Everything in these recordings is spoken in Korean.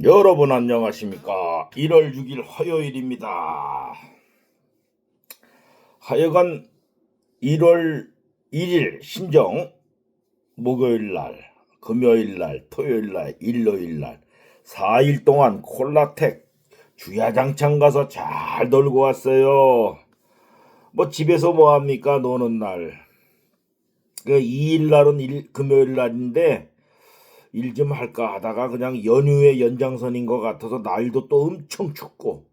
여러분 안녕하십니까? 1월 6일 화요일입니다. 하여간 1월 1일 신정 목요일날, 금요일날, 토요일날, 일요일날 4일 동안 콜라텍 주야장창 가서 잘 놀고 왔어요. 뭐 집에서 뭐합니까? 노는 날. 그 2일날은 금요일날인데 일 좀 할까 하다가 그냥 연휴의 연장선인 것 같아서 날도 또 엄청 춥고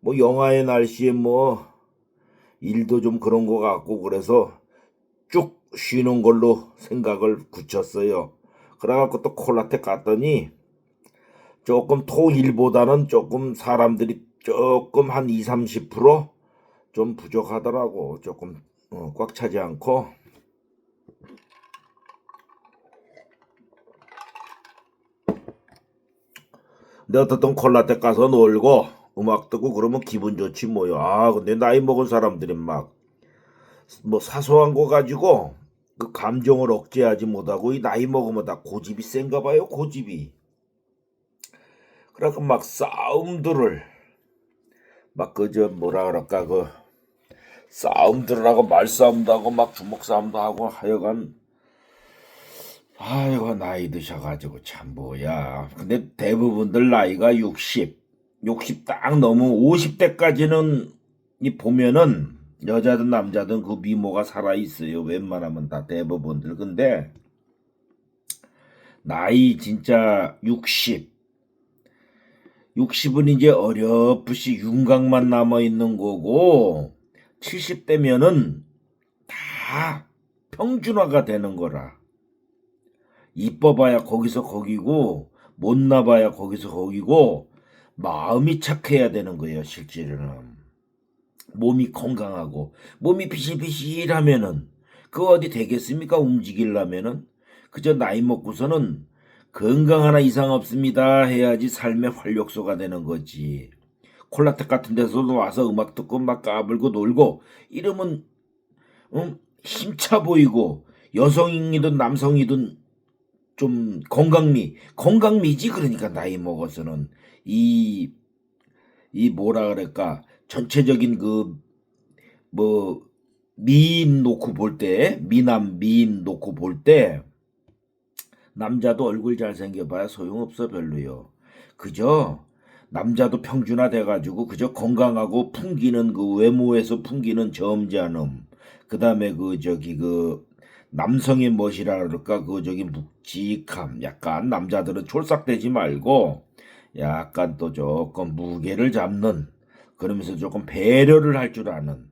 뭐 영하의 날씨에 뭐 일도 좀 그런 것 같고 그래서 쭉 쉬는 걸로 생각을 굳혔어요. 그래갖고 또 콜라텍 갔더니 조금 토일보다는 조금 사람들이 조금 한 2, 30%좀 부족하더라고. 조금 꽉 차지 않고. 근데 어떻든 콜라텍 가서 놀고 음악 듣고 그러면 기분 좋지 뭐요. 근데 나이 먹은 사람들이 막 뭐 사소한 거 가지고 그 감정을 억제하지 못하고 이 나이 먹으면 다 고집이 센가 봐요. 고집이. 그래갖고 막 싸움들을 막 그저 뭐라 그럴까 그 싸움들을 하고 말싸움도 하고 막 주먹 싸움도 하고 하여간 아이고 나이 드셔가지고 참 뭐야. 근데 대부분들 나이가 60 딱 넘으면 50대까지는 이 보면은 여자든 남자든 그 미모가 살아 있어요. 웬만하면 다 대부분들. 근데 나이 진짜 60은 이제 어렴풋이 윤곽만 남아 있는 거고 70대면은 다 평준화가 되는 거라. 이뻐봐야 거기서 거기고 못나봐야 거기서 거기고 마음이 착해야 되는 거예요. 실제로는 몸이 건강하고 몸이 비실비실하면은 그 어디 되겠습니까? 움직이려면은 그저 나이 먹고서는 건강 하나 이상 없습니다 해야지 삶의 활력소가 되는 거지. 콜라텍 같은 데서도 와서 음악 듣고 막 까불고 놀고 이러면 힘차 보이고 여성이든 남성이든 좀 건강미지. 그러니까 나이 먹어서는 이 뭐라 그럴까 전체적인 그 뭐 미인 놓고 볼 때 미인 놓고 볼 때 남자도 얼굴 잘생겨봐야 소용없어 별로요. 그저 남자도 평준화 돼가지고 그저 건강하고 풍기는 그 외모에서 풍기는 점잖음, 그 다음에 그 저기 그 남성의 멋이라 그럴까 그 저기 묵직함, 약간 남자들은 촐싹대지 말고 약간 또 조금 무게를 잡는, 그러면서 조금 배려를 할 줄 아는,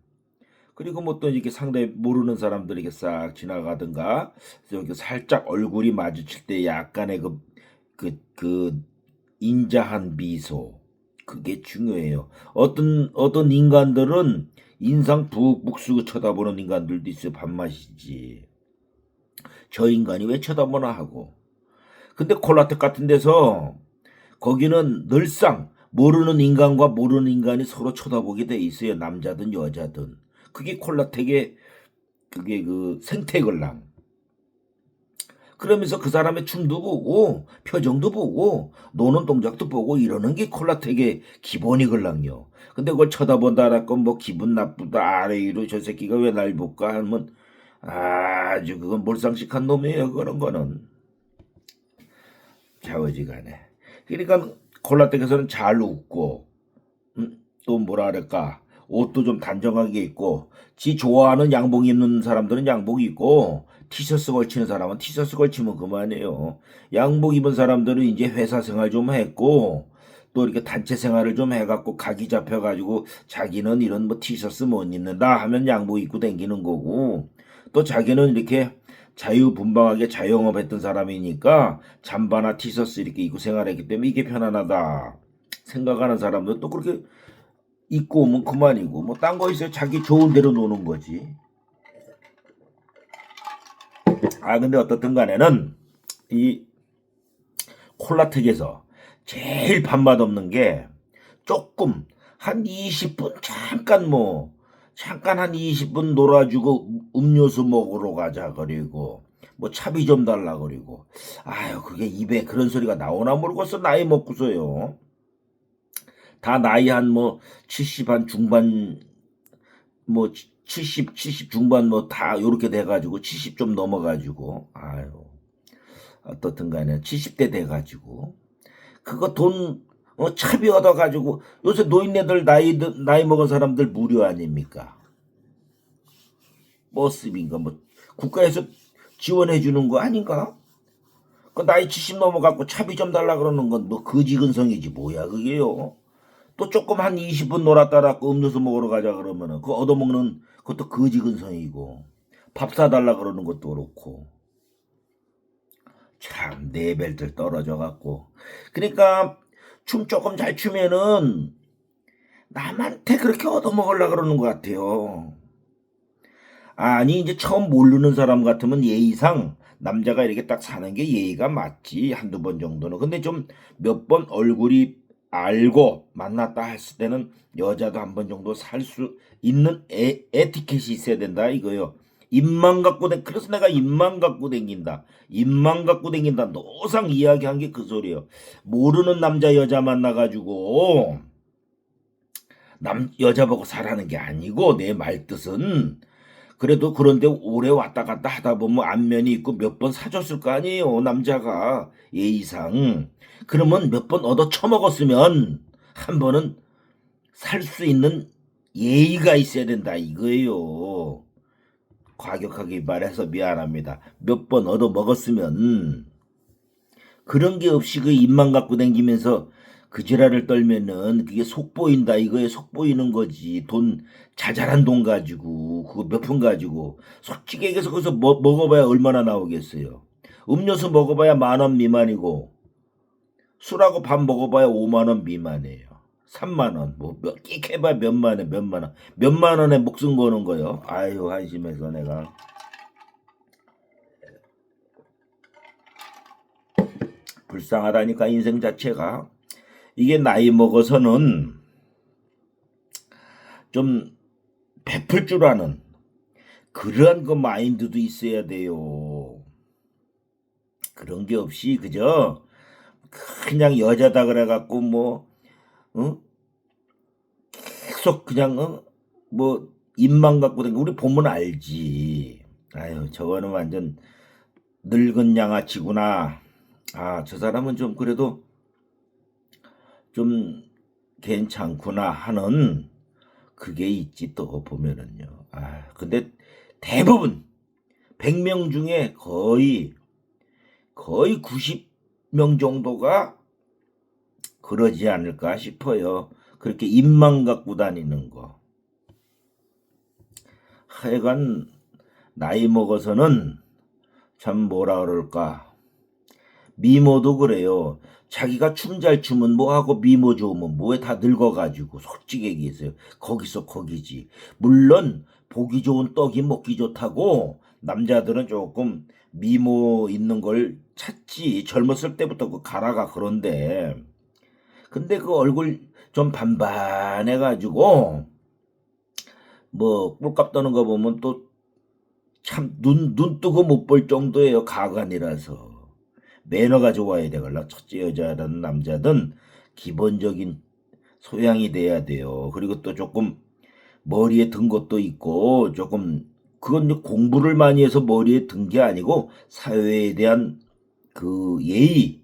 그리고 뭐 또 이렇게 상대 모르는 사람들에게 싹 지나가든가 여기 살짝 얼굴이 마주칠 때 약간의 그 인자한 미소, 그게 중요해요. 어떤 인간들은 인상 푹푹 쓰고 쳐다보는 인간들도 있어요. 밥맛이지. 저 인간이 왜 쳐다보나 하고. 근데 콜라텍 같은 데서 거기는 늘상 모르는 인간과 모르는 인간이 서로 쳐다보게 돼 있어요. 남자든 여자든. 그게 콜라텍의 그게 그 생태걸랑. 그러면서 그 사람의 춤도 보고 표정도 보고 노는 동작도 보고 이러는 게 콜라텍의 기본이걸랑요. 근데 그걸 쳐다본다라고 뭐 기분 나쁘다 아래 위로 저 새끼가 왜 날 볼까 하면 아주 그건 몰상식한 놈이에요. 그런 거는 좌우지간에. 그러니까 콜라텍에서는 잘 웃고 또 뭐라 그럴까 옷도 좀 단정하게 입고 지 좋아하는 양복 입는 사람들은 양복 입고 티셔츠 걸치는 사람은 티셔츠 걸치면 그만해요. 양복 입은 사람들은 이제 회사 생활 좀 했고 또 이렇게 단체 생활을 좀 해갖고 각이 잡혀가지고 자기는 이런 뭐 티셔츠 못 입는다 하면 양복 입고 다니는 거고, 또 자기는 이렇게 자유분방하게 자영업했던 사람이니까 잠바나 티셔츠 이렇게 입고 생활했기 때문에 이게 편안하다 생각하는 사람들 또 그렇게 입고 오면 그만이고 뭐 딴 거 있어요. 자기 좋은 대로 노는 거지. 근데 어떻든 간에는 이 콜라텍에서 제일 밥맛 없는 게 조금 한 20분 잠깐 한 20분 놀아주고 음료수 먹으러 가자 그리고 뭐 차비 좀 달라 그리고. 아유 그게 입에 그런 소리가 나오나 모르겠어 나이 먹고서요. 다 나이 한 뭐 70 한 중반 뭐 70 중반 뭐 다 요렇게 돼 가지고 70 좀 넘어 가지고 아유 어떻든 간에 70대 돼 가지고 그거 돈 차비 얻어 가지고 요새 노인네들 나이 먹은 사람들 무료 아닙니까? 버스비인가 뭐 국가에서 지원해 주는 거 아닌가? 그 나이 70 넘어 갖고 차비 좀 달라 그러는 건 뭐 거지근성이지 뭐야 그게요. 또 조금 한 20분 놀았다가 음료수 먹으러 가자 그러면은 그 얻어먹는 그것도 거지근성이고 밥 사달라 그러는 것도 그렇고 참 레벨들 떨어져 갖고 그러니까 춤 조금 잘 추면은 남한테 그렇게 얻어먹으려 그러는 것 같아요. 아니 이제 처음 모르는 사람 같으면 예의상 남자가 이렇게 딱 사는 게 예의가 맞지 한두 번 정도는. 근데 좀 몇 번 얼굴이 알고 만났다 했을 때는 여자도 한 번 정도 살 수 있는 에티켓이 있어야 된다 이거요. 입만 갖고 그래서 내가 입만 갖고 댕긴다. 입만 갖고 댕긴다. 노상 이야기한 게 그 소리예요. 모르는 남자 여자 만나가지고 남 여자 보고 살라는 게 아니고 내 말뜻은 그래도 그런데 오래 왔다 갔다 하다 보면 안면이 있고 몇 번 사줬을 거 아니에요 남자가 예의상. 그러면 몇 번 얻어 처먹었으면 한 번은 살 수 있는 예의가 있어야 된다 이거예요. 과격하게 말해서 미안합니다. 몇 번 얻어 먹었으면 그런 게 없이 그 입만 갖고 댕기면서 그 지랄을 떨면은 그게 속 보인다 이거에 속 보이는 거지. 돈 자잘한 돈 가지고 그거 몇 푼 가지고 솔직히 얘기해서 거기서 먹어봐야 얼마나 나오겠어요. 음료수 먹어봐야 10,000원 미만이고 술하고 밥 먹어봐야 50,000원 미만이에요. 30,000원 뭐몇 끼해봐야 몇만 원에 목숨 거는 거요. 아유 한심해서 내가 불쌍하다니까 인생 자체가. 이게 나이 먹어서는 좀 베풀 줄 아는 그러한 그 마인드도 있어야 돼요. 그런 게 없이 그저 그냥 여자다 그래갖고 뭐 계속 그냥 뭐 입만 갖고 댕겨. 우리 보면 알지. 아유 저거는 완전 늙은 양아치구나. 아 저 사람은 좀 그래도 좀 괜찮구나 하는 그게 있지 또 보면은요. 아 근데 대부분 100명 중에 거의 90명 정도가 그러지 않을까 싶어요. 그렇게 입만 갖고 다니는 거. 하여간 나이 먹어서는 참 뭐라 그럴까. 미모도 그래요. 자기가 춤 잘 추면 뭐하고 미모 좋으면 뭐에 다 늙어가지고 솔직히 얘기해서요. 거기서 거기지. 물론 보기 좋은 떡이 먹기 좋다고 남자들은 조금 미모 있는 걸 찾지. 젊었을 때부터 그 가라가 그런데 근데 그 얼굴 좀 반반해가지고 뭐 꿀값 떠는 거 보면 또 참 눈 뜨고 못 볼 정도예요. 가관이라서. 매너가 좋아야 되걸라. 첫째 여자라는 남자든 기본적인 소양이 돼야 돼요. 그리고 또 조금 머리에 든 것도 있고 조금 그건 공부를 많이 해서 머리에 든 게 아니고 사회에 대한 그 예의,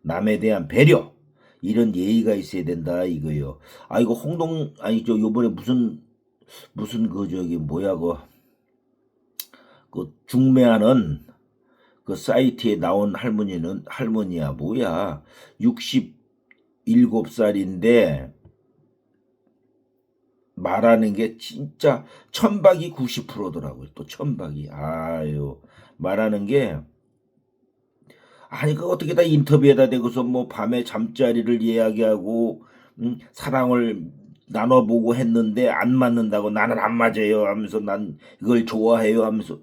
남에 대한 배려 이런 예의가 있어야 된다 이거요. 아 이거 홍동 아니 저 요번에 무슨 그 저기 뭐야 그 중매하는 그 사이트에 나온 할머니야 뭐야 67살인데 말하는 게 진짜 천박이 90%더라고요. 또 천박이 아유 말하는 게 아니 그 어떻게 다 인터뷰에다 대고서 뭐 밤에 잠자리를 이야기하고 사랑을 나눠보고 했는데 안 맞는다고 나는 안 맞아요 하면서 난 이걸 좋아해요 하면서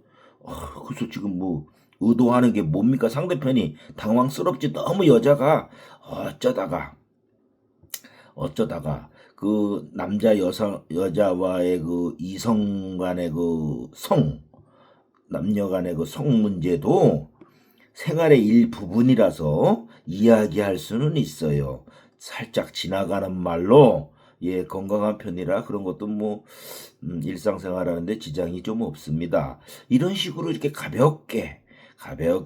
그래서 지금 뭐 의도하는 게 뭡니까? 상대편이 당황스럽지. 너무 여자가 어쩌다가 그 남자 여자와의 그 이성 간의 그 남녀 간의 그 성 문제도 생활의 일부분이라서 이야기할 수는 있어요. 살짝 지나가는 말로 건강한 편이라 그런 것도 뭐 일상생활 하는데 지장이 좀 없습니다. 이런 식으로 이렇게 가볍게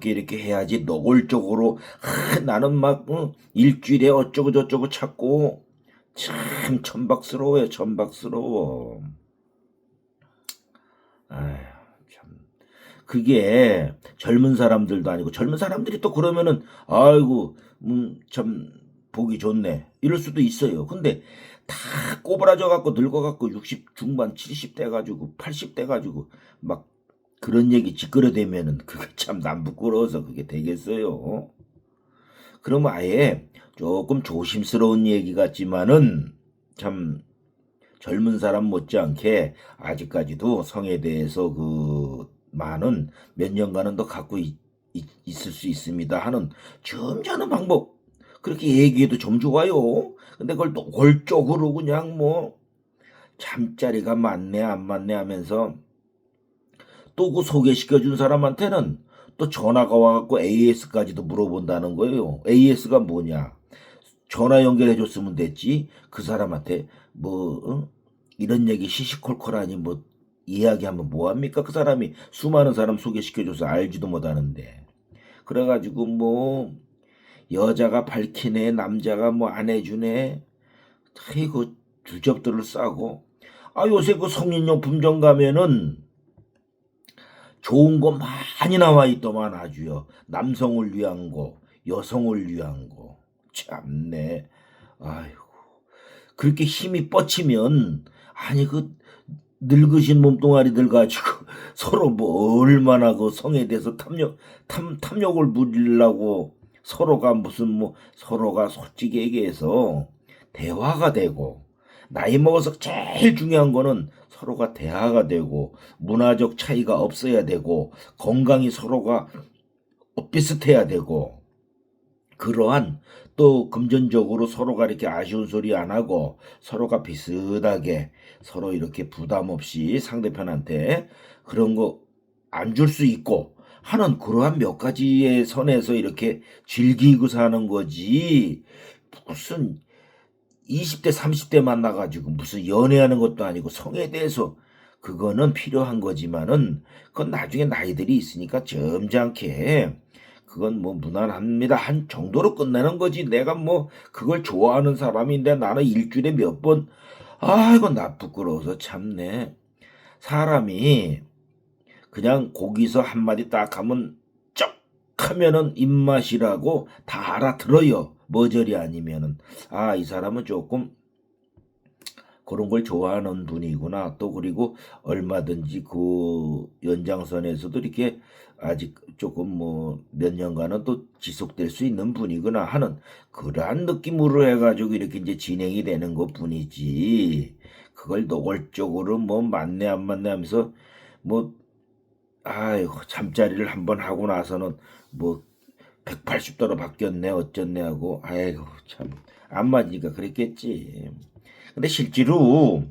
이렇게 해야지 노골적으로 나는 막 일주일에 어쩌고 저쩌고 찾고 참 천박스러워요. 천박스러워. 아휴, 참. 그게 젊은 사람들도 아니고 젊은 사람들이 또 그러면은 아이고 참 보기 좋네 이럴 수도 있어요. 근데 다 꼬부라져 갖고 늙어 갖고 60 중반 70대 가지고 80대 가지고 막 그런 얘기 찌끄러대면은 그게 참 남 부끄러워서 그게 되겠어요. 그러면 아예 조금 조심스러운 얘기 같지만은 참 젊은 사람 못지않게 아직까지도 성에 대해서 그 많은 몇 년간은 더 갖고 있을 수 있습니다 하는 점잖은 방법 그렇게 얘기해도 좀 좋아요. 근데 그걸 노골적으로 그냥 뭐 잠자리가 맞네 안 맞네 하면서 또 그 소개시켜 준 사람한테는 또 전화가 와갖고 AS까지도 물어본다는 거예요. AS가 뭐냐? 전화 연결해 줬으면 됐지. 그 사람한테 뭐 이런 얘기 시시콜콜하니 뭐 이야기하면 뭐합니까? 그 사람이 수많은 사람 소개시켜줘서 알지도 못하는데. 그래가지고 뭐 여자가 밝히네 남자가 뭐 안 해주네. 아이고 주접들을 싸고. 아 요새 그 성인용품점 가면은 좋은 거 많이 나와 있더만 아주요. 남성을 위한 거, 여성을 위한 거. 참네. 아이고. 그렇게 힘이 뻗치면 아니 그 늙으신 몸뚱아리들 가지고 서로 뭐 얼마나 그 성에 대해서 탐욕을 부리려고 서로가 무슨 뭐 서로가 솔직히 얘기해서 대화가 되고 나이 먹어서 제일 중요한 거는 서로가 대화가 되고 문화적 차이가 없어야 되고 건강이 서로가 비슷해야 되고 그러한 또 금전적으로 서로가 이렇게 아쉬운 소리 안 하고 서로가 비슷하게 서로 이렇게 부담 없이 상대편한테 그런 거 안 줄 수 있고 하는 그러한 몇 가지의 선에서 이렇게 즐기고 사는 거지 무슨 20대 30대 만나가지고 무슨 연애하는 것도 아니고 성에 대해서 그거는 필요한 거지만은 그건 나중에 나이들이 있으니까 점잖게 그건 뭐 무난합니다 한 정도로 끝내는 거지 내가 뭐 그걸 좋아하는 사람인데 나는 일주일에 몇 번 아이고 나 부끄러워서 참네 사람이 그냥 거기서 한마디 딱 하면 쩍 하면은 입맛이라고 다 알아들어요 머저리 아니면은 아 이 사람은 조금 그런 걸 좋아하는 분이구나. 또 그리고 얼마든지 그 연장선에서도 이렇게 아직 조금 뭐 몇 년간은 또 지속될 수 있는 분이구나 하는 그러한 느낌으로 해가지고 이렇게 이제 진행이 되는 것뿐이지. 그걸 노골적으로 뭐 맞네 안 맞네 하면서 뭐 아이고 잠자리를 한번 하고 나서는 뭐 180도로 바뀌었네 어쩌네 하고 아이고 참 안 맞으니까 그랬겠지. 근데 실제로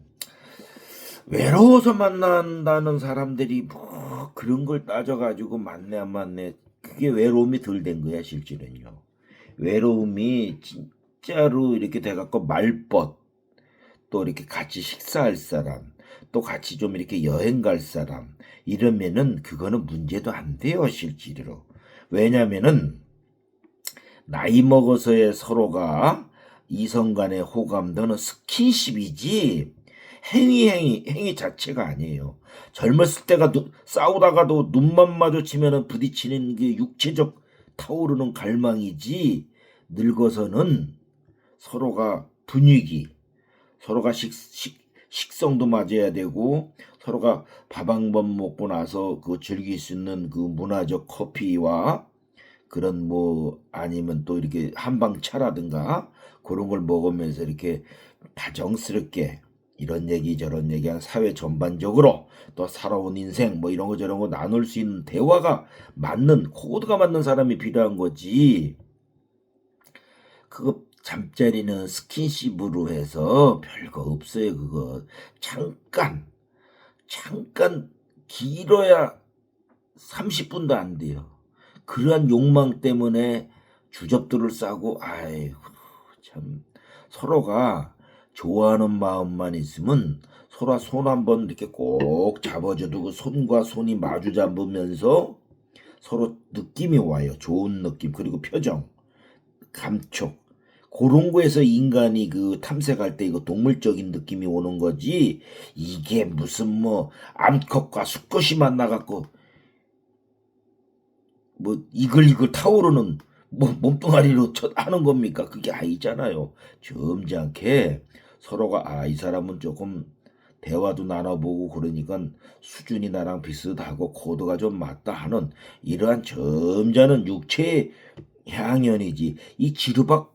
외로워서 만난다는 사람들이 뭐 그런 걸 따져가지고 맞네 안 맞네 그게 외로움이 덜 된 거야 실제는요. 외로움이 진짜로 이렇게 돼갖고 말벗 또 이렇게 같이 식사할 사람 또 같이 좀 이렇게 여행 갈 사람 이러면은 그거는 문제도 안 돼요 실제로. 왜냐면은 나이 먹어서의 서로가 이성 간의 호감도는 스킨십이지 행위 자체가 아니에요. 젊었을 때가 싸우다가도 눈만 마주치면 부딪히는 그 육체적 타오르는 갈망이지 늙어서는 서로가 분위기 서로가 식성도 맞아야 되고 서로가 밥 한 번 먹고 나서 그 즐길 수 있는 그 문화적 커피와 그런 뭐 아니면 또 이렇게 한방차라든가 그런 걸 먹으면서 이렇게 다정스럽게 이런 얘기 저런 얘기한 사회 전반적으로 또 살아온 인생 뭐 이런 거 저런 거 나눌 수 있는 대화가 맞는 코드가 맞는 사람이 필요한 거지. 그거 잠자리는 스킨십으로 해서 별거 없어요. 그거 잠깐 길어야 30분도 안 돼요. 그러한 욕망 때문에 주접들을 싸고 아이고 참 서로가 좋아하는 마음만 있으면 서로 손 한번 이렇게 꼭 잡아줘도 그 손과 손이 마주 잡으면서 서로 느낌이 와요. 좋은 느낌 그리고 표정, 감촉 그런 거에서 인간이 그 탐색할 때 이거 동물적인 느낌이 오는 거지 이게 무슨 뭐 암컷과 수컷이 만나갖고 뭐 이글이글 타오르는 뭐 몸뚱아리로 하는 겁니까? 그게 아니잖아요. 점잖게 서로가 이 사람은 조금 대화도 나눠보고 그러니까 수준이 나랑 비슷하고 코드가 좀 맞다 하는 이러한 점잖은 육체의 향연이지. 이 지루박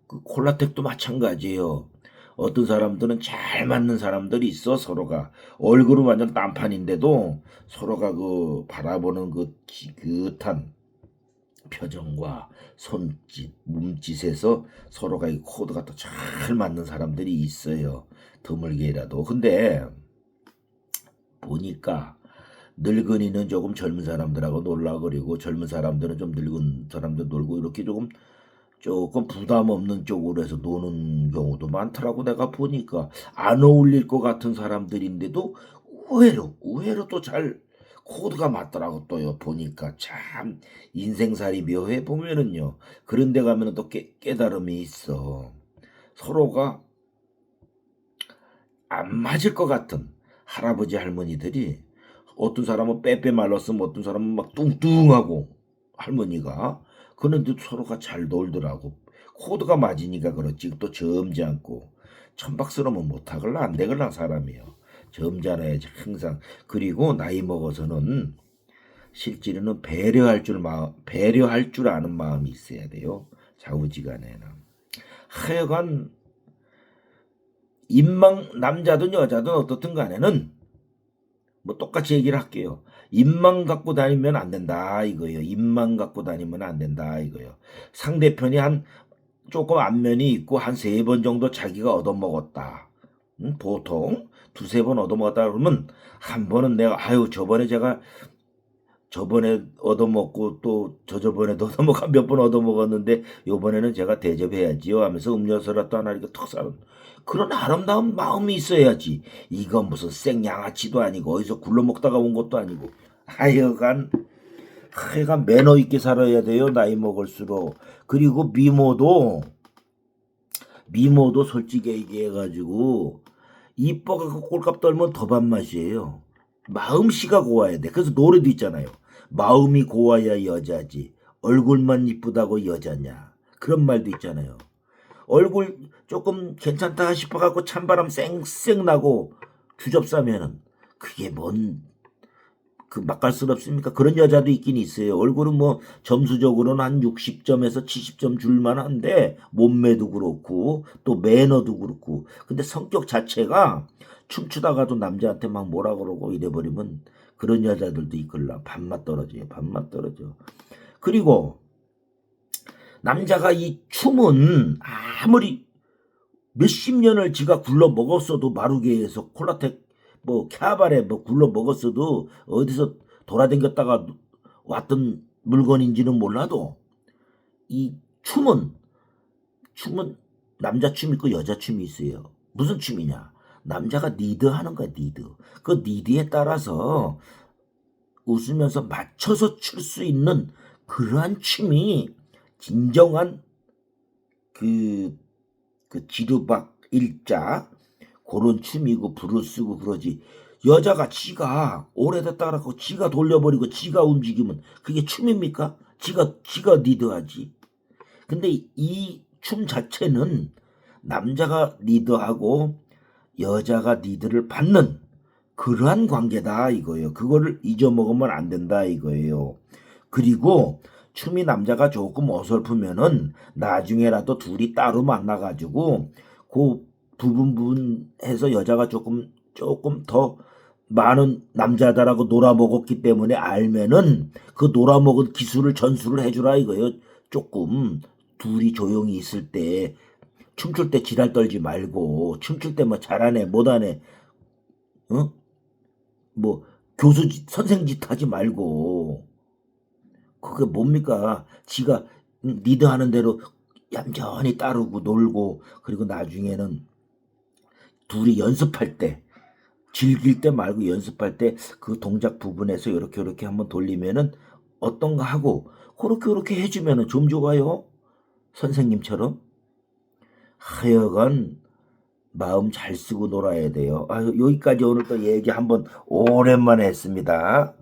그 콜라텍도 마찬가지예요. 어떤 사람들은 잘 맞는 사람들이 있어 서로가 얼굴은 완전 딴판인데도 서로가 그 바라보는 그 지긋한 표정과 손짓, 몸짓에서 서로가 이 코드가 또 잘 맞는 사람들이 있어요. 드물게라도. 근데 보니까 늙은이는 조금 젊은 사람들하고 놀라그리고 젊은 사람들은 좀 늙은 사람들 놀고 이렇게 조금 부담 없는 쪽으로 해서 노는 경우도 많더라고 내가 보니까 안 어울릴 것 같은 사람들인데도 의외로 또 잘 코드가 맞더라고 또요 보니까 참 인생살이 묘해 보면은요 그런 데 가면은 또 깨달음이 있어 서로가 안 맞을 것 같은 할아버지 할머니들이 어떤 사람은 빼빼 말랐으면 어떤 사람은 막 뚱뚱하고 할머니가 그런데 서로가 잘 놀더라고. 코드가 맞으니까 그렇지 또 점잖고 천박스러우면 못하걸라 안 되걸라 사람이요. 점잖아야지 항상. 그리고 나이 먹어서는 실제로는 배려할 줄 아는 마음이 있어야 돼요. 좌우지간에는. 하여간 인망 남자든 여자든 어떻든 간에는 뭐 똑같이 얘기를 할게요. 입만 갖고 다니면 안 된다 이거예요. 입만 갖고 다니면 안 된다 이거예요. 상대편이 한 조금 안면이 있고 한 3번 정도 자기가 얻어먹었다. 보통 2-3번 얻어먹었다 그러면 한 번은 내가 아유 저번에 얻어먹고 또 저번에도 얻어먹고 몇 번 얻어먹었는데 요번에는 제가 대접해야지요 하면서 음료수라도 하나 이렇게 턱 사는 그런 아름다운 마음이 있어야지. 이건 무슨 생양아치도 아니고 어디서 굴러먹다가 온 것도 아니고 하여간 매너 있게 살아야 돼요. 나이 먹을수록. 그리고 미모도 솔직히 얘기해가지고 이뻐가지고 꼴값 떨면 더 밥맛이에요. 마음씨가 고와야 돼. 그래서 노래도 있잖아요. 마음이 고와야 여자지. 얼굴만 이쁘다고 여자냐. 그런 말도 있잖아요. 얼굴 조금 괜찮다 싶어갖고 찬바람 쌩쌩 나고 주접싸면은 그게 뭔 그 맛깔스럽습니까? 그런 여자도 있긴 있어요. 얼굴은 뭐 점수적으로는 한 60점에서 70점 줄만 한데 몸매도 그렇고 또 매너도 그렇고 근데 성격 자체가 춤추다가도 남자한테 막 뭐라 그러고 이래버리면 그런 여자들도 있걸라. 밥맛 떨어져요. 밥맛 떨어져. 그리고 남자가 이 춤은 아무리 몇십 년을 지가 굴러 먹었어도 마루게에서 콜라텍 뭐 캬바레 뭐 굴러 먹었어도 어디서 돌아댕겼다가 왔던 물건인지는 몰라도 이 춤은 남자 춤 있고 여자 춤이 있어요. 무슨 춤이냐? 남자가 리드하는 거야 리드. 그 리드에 따라서 웃으면서 맞춰서 출 수 있는 그러한 춤이 진정한 그 지루박 일자 그런 춤이고 불을 쓰고 그러지. 여자가 지가 오래됐다 그러고 지가 돌려버리고 지가 움직이면 그게 춤입니까? 지가 리드하지. 근데 이 춤 자체는 남자가 리드하고 여자가 리드를 받는 그러한 관계다 이거예요. 그거를 잊어먹으면 안 된다 이거예요. 그리고 춤이 남자가 조금 어설프면은 나중에라도 둘이 따로 만나가지고 그 부분해서 여자가 조금 더 많은 남자다라고 놀아먹었기 때문에 알면은 그 놀아먹은 기술을 전수를 해주라 이거예요. 조금 둘이 조용히 있을 때 춤출 때 지랄 떨지 말고 춤출 때 뭐 잘하네 못하네 어? 뭐 교수 선생 짓 하지 말고 그게 뭡니까? 지가 리드하는 대로 얌전히 따르고 놀고 그리고 나중에는 둘이 연습할 때 즐길 때 말고 연습할 때 그 동작 부분에서 요렇게 한번 돌리면은 어떤가 하고 고렇게 해 주면은 좀 좋아요. 선생님처럼. 하여간 마음 잘 쓰고 놀아야 돼요. 아유 여기까지 오늘 또 얘기 한번 오랜만에 했습니다.